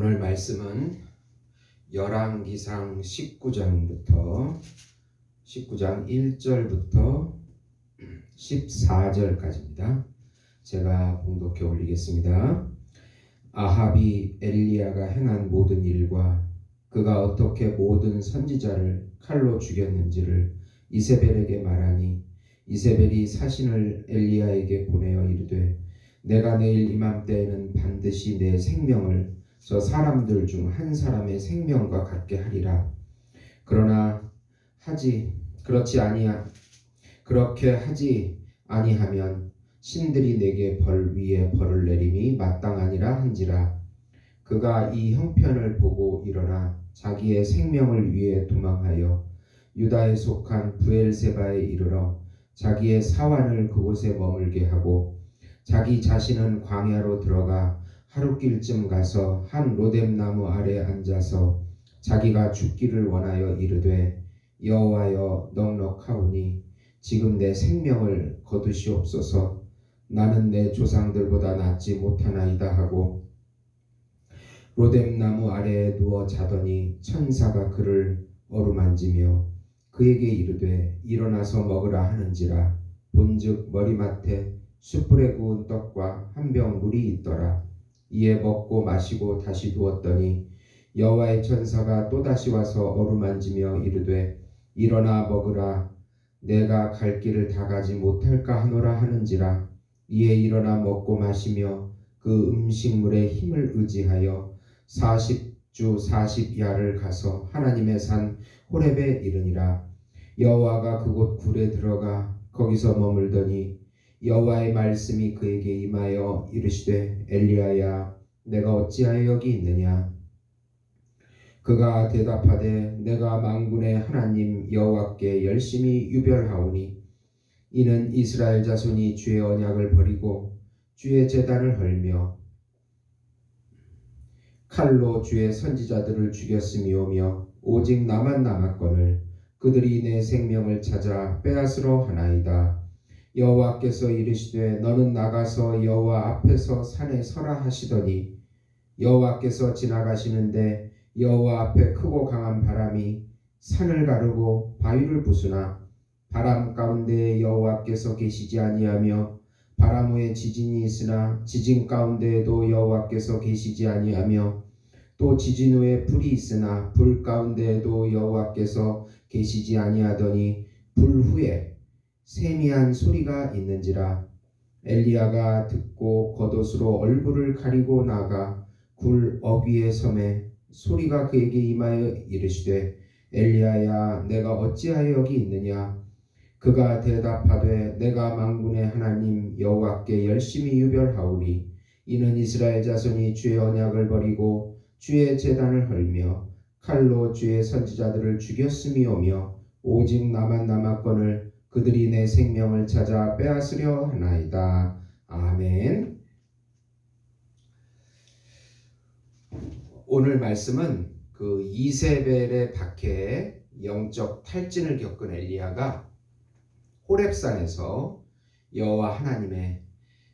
오늘 말씀은 열왕기상 19장 1절부터 14절까지입니다. 제가 봉독해 올리겠습니다. 아합이 엘리야가 행한 모든 일과 그가 어떻게 모든 선지자를 칼로 죽였는지를 이세벨에게 말하니 이세벨이 사신을 엘리야에게 보내어 이르되 내가 내일 이맘때에는 반드시 내 생명을 저 사람들 중 한 사람의 생명과 같게 하리라. 그렇게 하지 아니하면 신들이 내게 벌 위에 벌을 내림이 마땅하니라 한지라. 그가 이 형편을 보고 일어나 자기의 생명을 위해 도망하여 유다에 속한 브엘세바에 이르러 자기의 사환을 그곳에 머물게 하고 자기 자신은 광야로 들어가 하룻길쯤 가서 한 로뎀나무 아래 앉아서 자기가 죽기를 원하여 이르되 여호와여 넉넉하오니 지금 내 생명을 거두시옵소서. 나는 내 조상들보다 낫지 못하나이다 하고 로뎀나무 아래에 누워 자더니 천사가 그를 어루만지며 그에게 이르되 일어나서 먹으라 하는지라. 본즉 머리맡에 숯불에 구운 떡과 한 병 물이 있더라. 이에 먹고 마시고 다시 누웠더니 여호와의 천사가 또다시 와서 어루만지며 이르되 일어나 먹으라. 내가 갈 길을 다 가지 못할까 하노라 하는지라. 이에 일어나 먹고 마시며 그 음식물의 힘을 의지하여 40주 40야를 가서 하나님의 산 호렙에 이르니라. 여호와가 그곳 굴에 들어가 거기서 머물더니 여호와의 말씀이 그에게 임하여 이르시되 엘리야야 내가 어찌하여 여기 있느냐. 그가 대답하되 내가 만군의 하나님 여호와께 열심히 유별하오니 이는 이스라엘 자손이 주의 언약을 버리고 주의 제단을 헐며 칼로 주의 선지자들을 죽였음이오며 오직 나만 남았거늘 그들이 내 생명을 찾아 빼앗으러 하나이다. 여호와께서 이르시되 너는 나가서 여호와 앞에서 산에 서라 하시더니 여호와께서 지나가시는데 여호와 앞에 크고 강한 바람이 산을 가르고 바위를 부수나 바람 가운데에 여호와께서 계시지 아니하며 바람 후에 지진이 있으나 지진 가운데에도 여호와께서 계시지 아니하며 또 지진 후에 불이 있으나 불 가운데에도 여호와께서 계시지 아니하더니 불 후에 세미한 소리가 있는지라. 엘리야가 듣고 겉옷으로 얼굴을 가리고 나가 굴 어귀에 섬에 소리가 그에게 임하여 이르시되 엘리야야 내가 어찌하여 여기 있느냐. 그가 대답하되 내가 만군의 하나님 여호와께 열심히 유별하오니 이는 이스라엘 자손이 주의 언약을 버리고 주의 제단을 헐며 칼로 주의 선지자들을 죽였음이오며 오직 나만 남았거늘 그들이 내 생명을 찾아 빼앗으려 하나이다. 아멘. 오늘 말씀은 그 이세벨의 박해에 영적 탈진을 겪은 엘리야가 호렙산에서 여호와 하나님의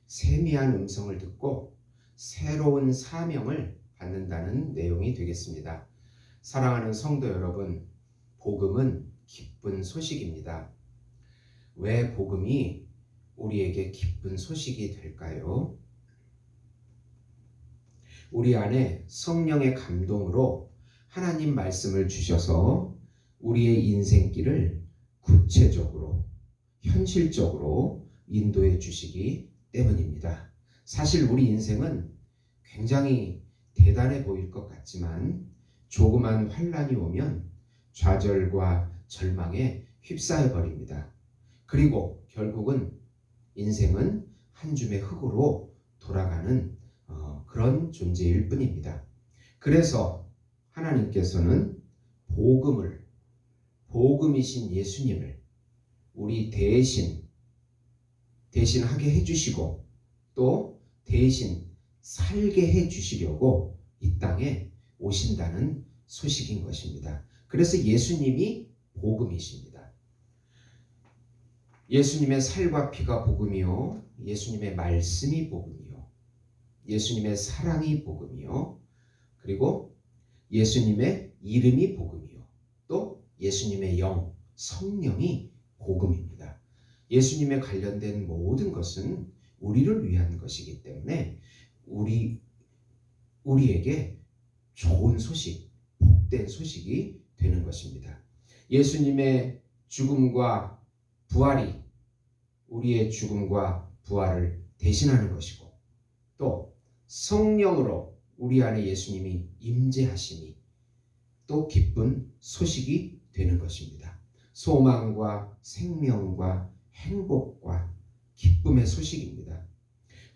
세미한 음성을 듣고 새로운 사명을 받는다는 내용이 되겠습니다. 사랑하는 성도 여러분, 복음은 기쁜 소식입니다. 왜 복음이 우리에게 기쁜 소식이 될까요? 우리 안에 성령의 감동으로 하나님 말씀을 주셔서 우리의 인생길을 구체적으로 현실적으로 인도해 주시기 때문입니다. 사실 우리 인생은 굉장히 대단해 보일 것 같지만 조그만 환난이 오면 좌절과 절망에 휩싸여 버립니다. 그리고 결국은 인생은 한 줌의 흙으로 돌아가는 그런 존재일 뿐입니다. 그래서 하나님께서는 복음이신 예수님을 우리 대신하게 해주시고 또 대신 살게 해주시려고 이 땅에 오신다는 소식인 것입니다. 그래서 예수님이 복음이십니다. 예수님의 살과 피가 복음이요 예수님의 말씀이 복음이요 예수님의 사랑이 복음이요 그리고 예수님의 이름이 복음이요. 또 예수님의 영, 성령이 복음입니다. 예수님에 관련된 모든 것은 우리를 위한 것이기 때문에 우리에게 좋은 소식, 복된 소식이 되는 것입니다. 예수님의 죽음과 부활이 우리의 죽음과 부활을 대신하는 것이고, 또 성령으로 우리 안에 예수님이 임재하시니 또 기쁜 소식이 되는 것입니다. 소망과 생명과 행복과 기쁨의 소식입니다.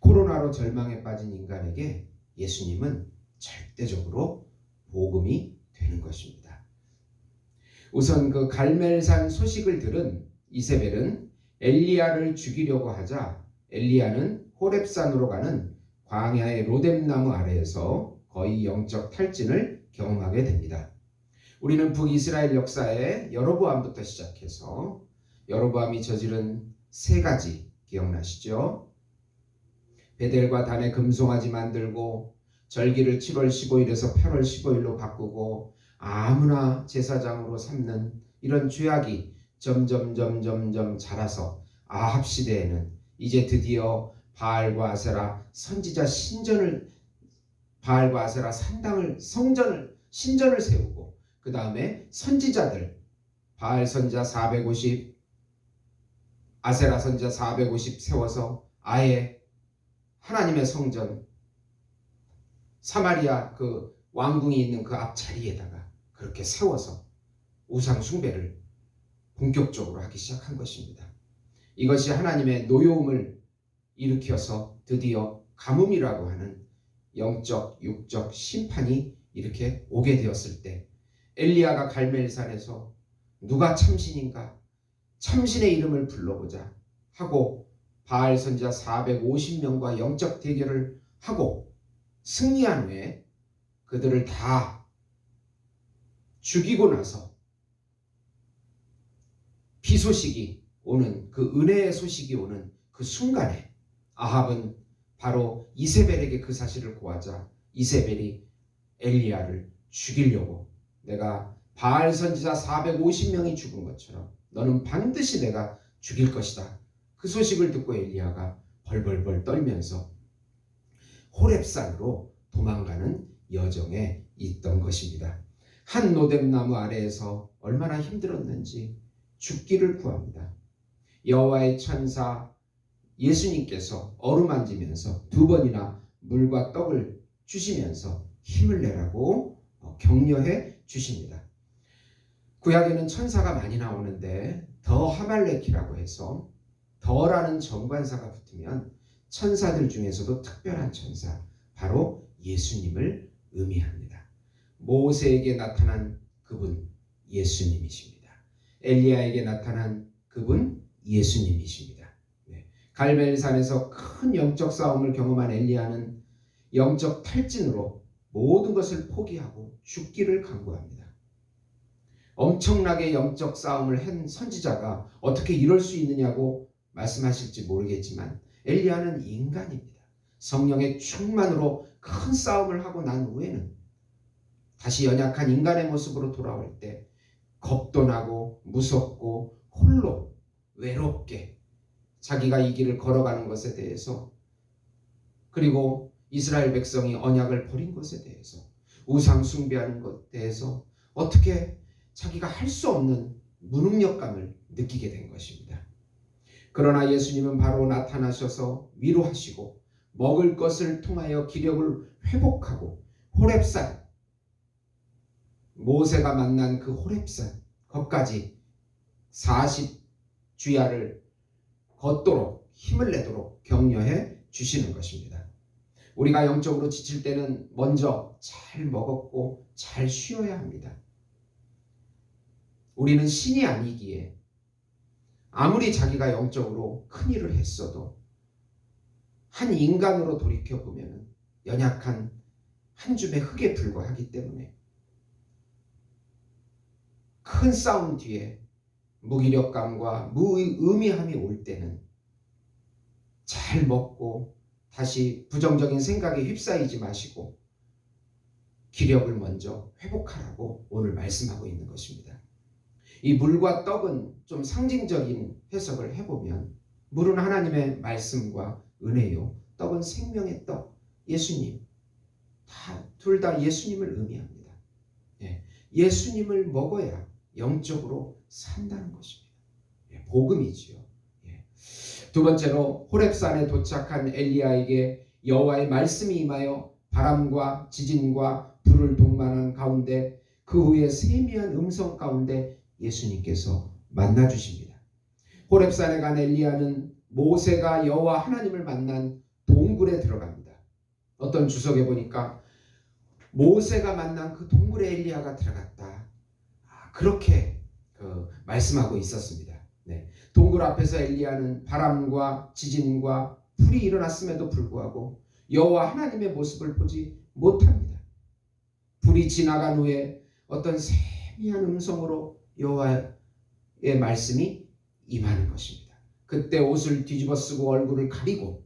코로나로 절망에 빠진 인간에게 예수님은 절대적으로 복음이 되는 것입니다. 우선 그 갈멜산 소식을 들은 이세벨은 엘리야를 죽이려고 하자 엘리야는 호렙산으로 가는 광야의 로뎀나무 아래에서 거의 영적 탈진을 경험하게 됩니다. 우리는 북이스라엘 역사의 여로보암부터 시작해서 여로보암이 저지른 3가지 기억나시죠? 베델과 단에 금송아지 만들고 절기를 7월 15일에서 8월 15일로 바꾸고 아무나 제사장으로 삼는 이런 죄악이 점점 자라서 아합 시대에는 이제 드디어 바알과 아세라 선지자 바알과 아세라 신전을 세우고 그 다음에 선지자들 바알 선지자 450, 아세라 선지자 450 세워서 아예 하나님의 성전 사마리아 그 왕궁이 있는 그 앞자리에다가 그렇게 세워서 우상 숭배를 본격적으로 하기 시작한 것입니다. 이것이 하나님의 노여움을 일으켜서 드디어 가뭄이라고 하는 영적, 육적 심판이 이렇게 오게 되었을 때 엘리야가 갈멜산에서 누가 참신인가? 참신의 이름을 불러보자 하고 바알 선지자 450명과 영적 대결을 하고 승리한 후에 그들을 다 죽이고 나서 비소식이 오는 그 은혜의 소식이 오는 그 순간에 아합은 바로 이세벨에게 그 사실을 고하자 이세벨이 엘리야를 죽이려고 내가 바알 선지자 450명이 죽은 것처럼 너는 반드시 내가 죽일 것이다. 그 소식을 듣고 엘리야가 벌벌벌 떨면서 호렙산으로 도망가는 여정에 있던 것입니다. 한 로뎀나무 아래에서 얼마나 힘들었는지 죽기를 구합니다. 여호와의 천사 예수님께서 어루만지면서 2번이나 물과 떡을 주시면서 힘을 내라고 격려해 주십니다. 구약에는 천사가 많이 나오는데 더 하말렉이라고 해서 더라는 정관사가 붙으면 천사들 중에서도 특별한 천사, 바로 예수님을 의미합니다. 모세에게 나타난 그분 예수님이십니다. 엘리야에게 나타난 그분 예수님이십니다. 갈멜산에서 큰 영적 싸움을 경험한 엘리야는 영적 탈진으로 모든 것을 포기하고 죽기를 강구합니다. 엄청나게 영적 싸움을 한 선지자가 어떻게 이럴 수 있느냐고 말씀하실지 모르겠지만 엘리야는 인간입니다. 성령의 충만으로 큰 싸움을 하고 난 후에는 다시 연약한 인간의 모습으로 돌아올 때 겁도 나고 무섭고 홀로 외롭게 자기가 이 길을 걸어가는 것에 대해서, 그리고 이스라엘 백성이 언약을 버린 것에 대해서, 우상 숭배하는 것에 대해서 어떻게 자기가 할 수 없는 무능력감을 느끼게 된 것입니다. 그러나 예수님은 바로 나타나셔서 위로하시고 먹을 것을 통하여 기력을 회복하고 호렙산, 모세가 만난 그 호렙산 거기까지 40주야를 걷도록 힘을 내도록 격려해 주시는 것입니다. 우리가 영적으로 지칠 때는 먼저 잘 먹었고 잘 쉬어야 합니다. 우리는 신이 아니기에 아무리 자기가 영적으로 큰 일을 했어도 한 인간으로 돌이켜보면 연약한 한 줌의 흙에 불과하기 때문에 큰 싸움 뒤에 무기력감과 무의미함이 올 때는 잘 먹고 다시 부정적인 생각에 휩싸이지 마시고 기력을 먼저 회복하라고 오늘 말씀하고 있는 것입니다. 이 물과 떡은 좀 상징적인 해석을 해보면 물은 하나님의 말씀과 은혜요, 떡은 생명의 떡, 예수님, 둘 다 예수님을 의미합니다. 예수님을 먹어야 영적으로 산다는 것입니다. 복음이지요. 두 번째로 호렙산에 도착한 엘리야에게 여호와의 말씀이 임하여 바람과 지진과 불을 동반한 가운데 그 후에 세미한 음성 가운데 예수님께서 만나 주십니다. 호렙산에 간 엘리야는 모세가 여호와 하나님을 만난 동굴에 들어갑니다. 어떤 주석에 보니까 모세가 만난 그 동굴에 엘리야가 들어갔다, 그렇게 말씀하고 있었습니다. 동굴 앞에서 엘리야는 바람과 지진과 불이 일어났음에도 불구하고 여호와 하나님의 모습을 보지 못합니다. 불이 지나간 후에 어떤 세미한 음성으로 여호와의 말씀이 임하는 것입니다. 그때 옷을 뒤집어 쓰고 얼굴을 가리고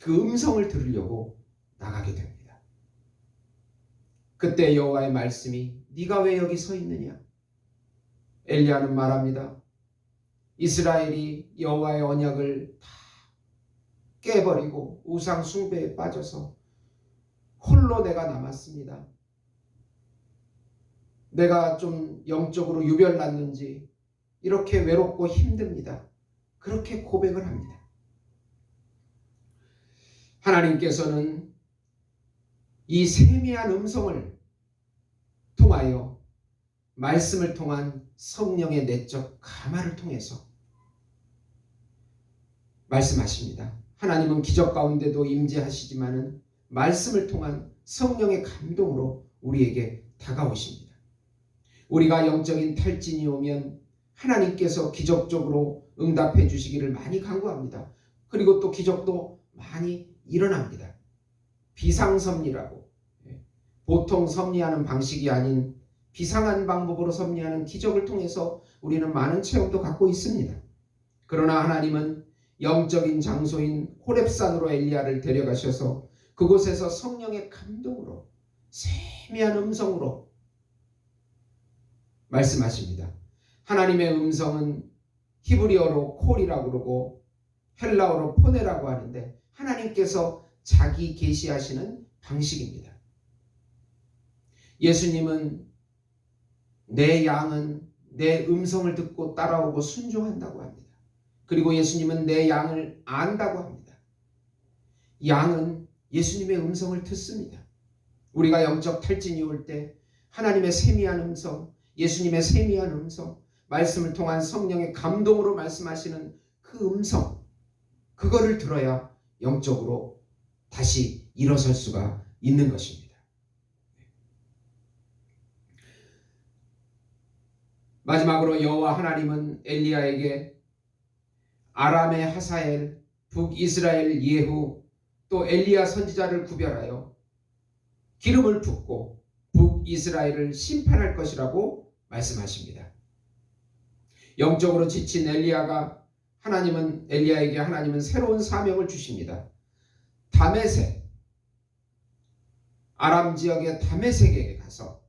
그 음성을 들으려고 나가게 됩니다. 그때 여호와의 말씀이 네가 왜 여기 서 있느냐? 엘리야는 말합니다. 이스라엘이 여호와의 언약을 다 깨버리고 우상 숭배에 빠져서 홀로 내가 남았습니다. 내가 좀 영적으로 유별났는지 이렇게 외롭고 힘듭니다. 그렇게 고백을 합니다. 하나님께서는 이 세미한 음성을 통하여 말씀을 통한 성령의 내적 감화를 통해서 말씀하십니다. 하나님은 기적 가운데도 임재하시지만은 말씀을 통한 성령의 감동으로 우리에게 다가오십니다. 우리가 영적인 탈진이 오면 하나님께서 기적적으로 응답해 주시기를 많이 간구합니다. 그리고 또 기적도 많이 일어납니다. 비상섭리라고, 보통 섭리하는 방식이 아닌 비상한 방법으로 섭리하는 기적을 통해서 우리는 많은 체험도 갖고 있습니다. 그러나 하나님은 영적인 장소인 호렙산으로 엘리야를 데려가셔서 그곳에서 성령의 감동으로 세미한 음성으로 말씀하십니다. 하나님의 음성은 히브리어로 콜이라고 그러고 헬라어로 포네라고 하는데 하나님께서 자기 계시하시는 방식입니다. 예수님은 내 양은 내 음성을 듣고 따라오고 순종한다고 합니다. 그리고 예수님은 내 양을 안다고 합니다. 양은 예수님의 음성을 듣습니다. 우리가 영적 탈진이 올 때 하나님의 세미한 음성, 예수님의 세미한 음성, 말씀을 통한 성령의 감동으로 말씀하시는 그 음성, 그거를 들어야 영적으로 다시 일어설 수가 있는 것입니다. 마지막으로 여호와 하나님은 엘리야에게 아람의 하사엘, 북이스라엘 예후, 또 엘리야 선지자를 구별하여 기름을 붓고 북이스라엘을 심판할 것이라고 말씀하십니다. 영적으로 지친 엘리야에게 하나님은 새로운 사명을 주십니다. 다메섹, 아람 지역의 다메섹에게 가서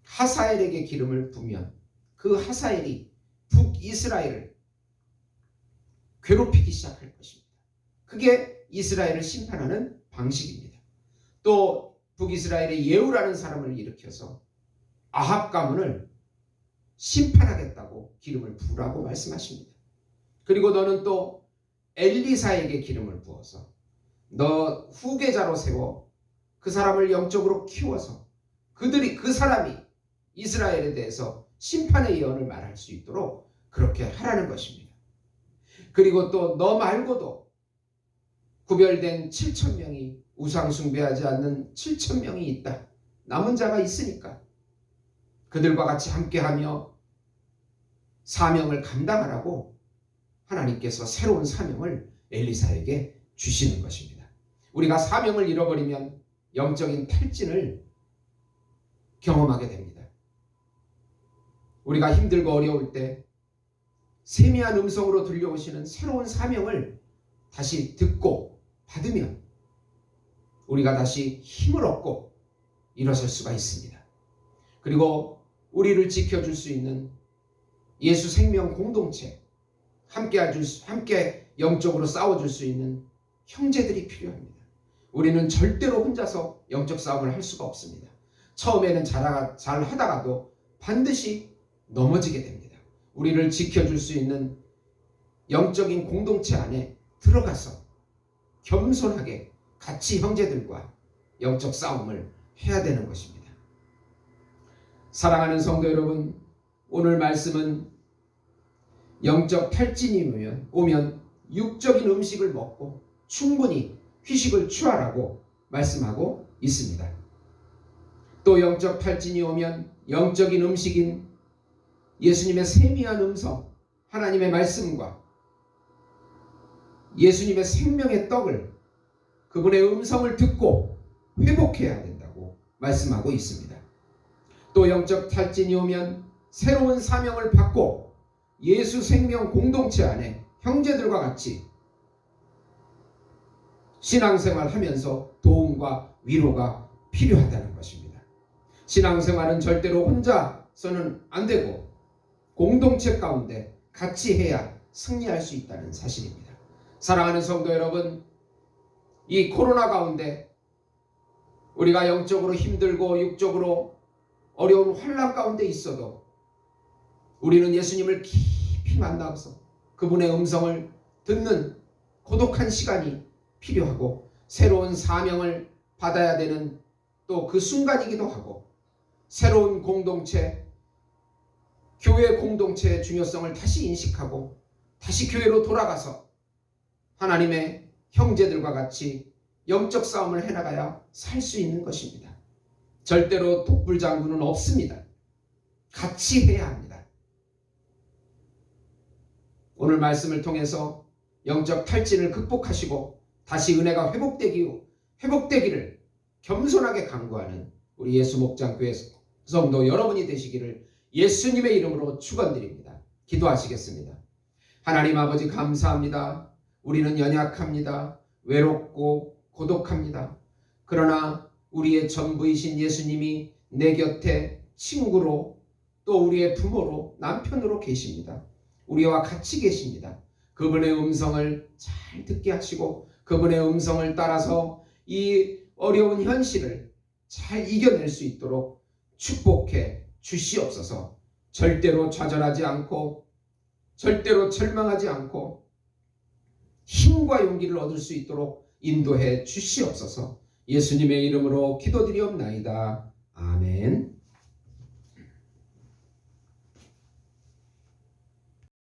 하사엘에게 기름을 부으면 그 하사엘이 북이스라엘을 괴롭히기 시작할 것입니다. 그게 이스라엘을 심판하는 방식입니다. 또 북이스라엘의 예후라는 사람을 일으켜서 아합 가문을 심판하겠다고 기름을 부으라고 말씀하십니다. 그리고 너는 또 엘리사에게 기름을 부어서 너 후계자로 세워 그 사람을 영적으로 키워서 그 사람이 이스라엘에 대해서 심판의 예언을 말할 수 있도록 그렇게 하라는 것입니다. 그리고 또 너 말고도 구별된 7,000명이 우상 숭배하지 않는 7,000명이 있다. 남은 자가 있으니까 그들과 같이 함께하며 사명을 감당하라고 하나님께서 새로운 사명을 엘리사에게 주시는 것입니다. 우리가 사명을 잃어버리면 영적인 탈진을 경험하게 됩니다. 우리가 힘들고 어려울 때 세미한 음성으로 들려오시는 새로운 사명을 다시 듣고 받으면 우리가 다시 힘을 얻고 일어설 수가 있습니다. 그리고 우리를 지켜줄 수 있는 예수 생명 공동체, 함께 영적으로 싸워줄 수 있는 형제들이 필요합니다. 우리는 절대로 혼자서 영적 싸움을 할 수가 없습니다. 처음에는 잘 하다가도 반드시 넘어지게 됩니다. 우리를 지켜줄 수 있는 영적인 공동체 안에 들어가서 겸손하게 같이 형제들과 영적 싸움을 해야 되는 것입니다. 사랑하는 성도 여러분, 오늘 말씀은 영적 탈진이 오면 육적인 음식을 먹고 충분히 휴식을 취하라고 말씀하고 있습니다. 또 영적 탈진이 오면 영적인 음식인 예수님의 세미한 음성, 하나님의 말씀과 예수님의 생명의 떡을, 그분의 음성을 듣고 회복해야 된다고 말씀하고 있습니다. 또 영적 탈진이 오면 새로운 사명을 받고 예수 생명 공동체 안에 형제들과 같이 신앙생활 하면서 도움과 위로가 필요하다는 것입니다. 신앙생활은 절대로 혼자서는 안 되고 공동체 가운데 같이 해야 승리할 수 있다는 사실입니다. 사랑하는 성도 여러분, 이 코로나 가운데 우리가 영적으로 힘들고 육적으로 어려운 환난 가운데 있어도 우리는 예수님을 깊이 만나서 그분의 음성을 듣는 고독한 시간이 필요하고 새로운 사명을 받아야 되는 또 그 순간이기도 하고, 새로운 공동체, 교회 공동체의 중요성을 다시 인식하고 다시 교회로 돌아가서 하나님의 형제들과 같이 영적 싸움을 해나가야 살 수 있는 것입니다. 절대로 독불장군은 없습니다. 같이 해야 합니다. 오늘 말씀을 통해서 영적 탈진을 극복하시고 다시 은혜가 회복되기를 겸손하게 간구하는 우리 예수 목장교회 성도 여러분이 되시기를 예수님의 이름으로 축원드립니다. 기도하시겠습니다. 하나님 아버지, 감사합니다. 우리는 연약합니다. 외롭고 고독합니다. 그러나 우리의 전부이신 예수님이 내 곁에 친구로, 또 우리의 부모로, 남편으로 계십니다. 우리와 같이 계십니다. 그분의 음성을 잘 듣게 하시고 그분의 음성을 따라서 이 어려운 현실을 잘 이겨낼 수 있도록 축복해 주시옵소서. 절대로 좌절하지 않고 절대로 절망하지 않고 힘과 용기를 얻을 수 있도록 인도해 주시옵소서. 예수님의 이름으로 기도드리옵나이다. 아멘.